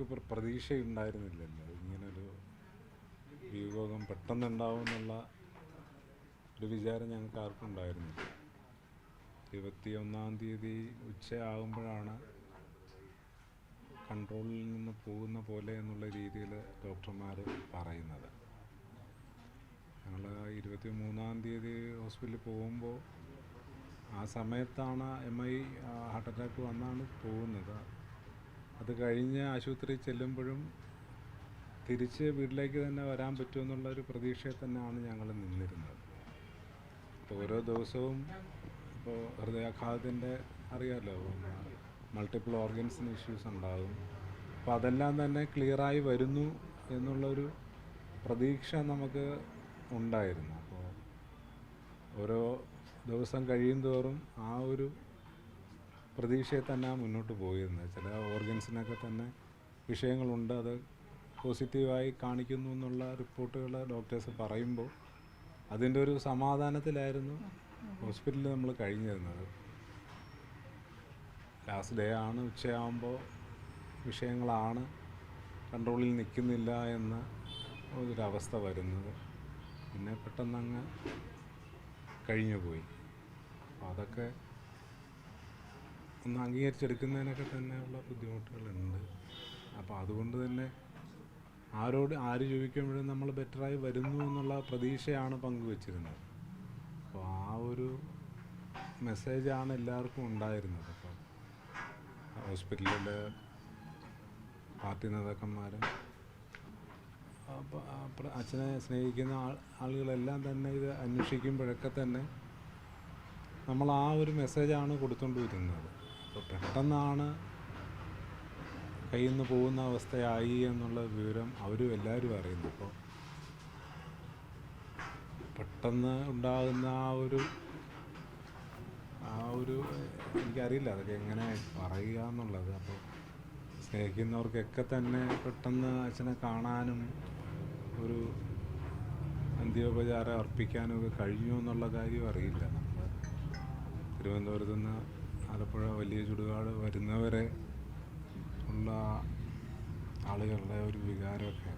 നമുക്ക് പ്രതീക്ഷയുണ്ടായിരുന്നില്ലല്ലോ ഇങ്ങനൊരു വിയോഗം പെട്ടെന്നുണ്ടാവും എന്നുള്ള ഒരു വിചാരം ഞങ്ങൾക്ക് ആർക്കും ഉണ്ടായിരുന്നില്ല. 21-ാം തീയതി ഉച്ചയാകുമ്പോഴാണ് കൺട്രോളിൽ നിന്ന് പോകുന്ന പോലെ എന്നുള്ള രീതിയിൽ ഡോക്ടർമാർ പറയുന്നത്. ഞങ്ങൾ 23-ാം തീയതി ഹോസ്പിറ്റലിൽ പോകുമ്പോൾ ആ സമയത്താണ് MI ഹാർട്ട് അറ്റാക്ക് വന്നാണ് പോകുന്നത്. അത് കഴിഞ്ഞ് ആശുപത്രി ചെല്ലുമ്പോഴും തിരിച്ച് വീട്ടിലേക്ക് തന്നെ വരാൻ പറ്റുമെന്നുള്ളൊരു പ്രതീക്ഷയിൽ തന്നെയാണ് ഞങ്ങൾ നിന്നിരുന്നത്. അപ്പോൾ ഓരോ ദിവസവും ഇപ്പോൾ ഹൃദയാഘാതത്തിൻ്റെ അറിയാമല്ലോ, മൾട്ടിപ്പിൾ ഓർഗൻസിന് ഇഷ്യൂസ് ഉണ്ടാകും. അപ്പോൾ അതെല്ലാം തന്നെ ക്ലിയറായി വരുന്നു എന്നുള്ളൊരു പ്രതീക്ഷ നമുക്ക് ഉണ്ടായിരുന്നു. അപ്പോൾ ഓരോ ദിവസം കഴിയുന്തോറും ആ ഒരു പ്രതീക്ഷയെ തന്നെ മുന്നോട്ട് പോയിരുന്നത്. ചില ഓർഗൻസിനൊക്കെ തന്നെ വിഷയങ്ങളുണ്ട്, അത് പോസിറ്റീവായി കാണിക്കുന്നു എന്നുള്ള റിപ്പോർട്ടുകൾ ഡോക്ടേഴ്സ് പറയുമ്പോൾ അതിൻ്റെ ഒരു സമാധാനത്തിലായിരുന്നു ഹോസ്പിറ്റലിൽ നമ്മൾ കഴിഞ്ഞിരുന്നത്. ലാസ്റ്റ് ഡേ ആണ്, ഉച്ചയാകുമ്പോൾ വിഷയങ്ങളാണ് കൺട്രോളിൽ നിൽക്കുന്നില്ല എന്ന ഒരവസ്ഥ വരുന്നത്. പിന്നെ പെട്ടെന്നങ്ങ് കഴിഞ്ഞു പോയി. അപ്പോൾ അതൊക്കെ ഒന്ന് അംഗീകരിച്ചെടുക്കുന്നതിനൊക്കെ തന്നെയുള്ള ബുദ്ധിമുട്ടുകളുണ്ട്. അപ്പോൾ അതുകൊണ്ട് തന്നെ ആര് ചോദിക്കുമ്പോഴും നമ്മൾ ബെറ്ററായി വരുന്നു എന്നുള്ള പ്രതീക്ഷയാണ് പങ്കുവച്ചിരുന്നത്. അപ്പോൾ ആ ഒരു മെസ്സേജാണ് എല്ലാവർക്കും ഉണ്ടായിരുന്നത്. അപ്പോൾ ഹോസ്പിറ്റലിൽ പാർട്ടി നേതാക്കന്മാരും അച്ഛനെ സ്നേഹിക്കുന്ന ആളുകളെല്ലാം തന്നെ ഇത് അന്വേഷിക്കുമ്പോഴൊക്കെ തന്നെ നമ്മൾ ആ ഒരു മെസ്സേജാണ് കൊടുത്തുകൊണ്ടിരുന്നത്. അപ്പോൾ പെട്ടെന്നാണ് കയ്യിൽ നിന്ന് പോകുന്ന അവസ്ഥയായി എന്നുള്ള വിവരം അവരും എല്ലാവരും അറിയുന്നു. അപ്പോൾ പെട്ടെന്ന് ഉണ്ടാകുന്ന ആ ഒരു എനിക്കറിയില്ല അതൊക്കെ എങ്ങനെ പറയുക എന്നുള്ളത്. അപ്പോൾ സ്നേഹിക്കുന്നവർക്കൊക്കെ തന്നെ പെട്ടെന്ന് അച്ഛനെ കാണാനും ഒരു അന്ത്യോപചാരം അർപ്പിക്കാനും ഒക്കെ കഴിഞ്ഞു എന്നുള്ള കാര്യം അറിയില്ല. നമ്മൾ തിരുവനന്തപുരത്തു നിന്ന് ആലപ്പുഴ വലിയ ചുടുകാട് വരുന്നവരെ ഉള്ള ആളുകളുടെ ഒരു വികാരമൊക്കെ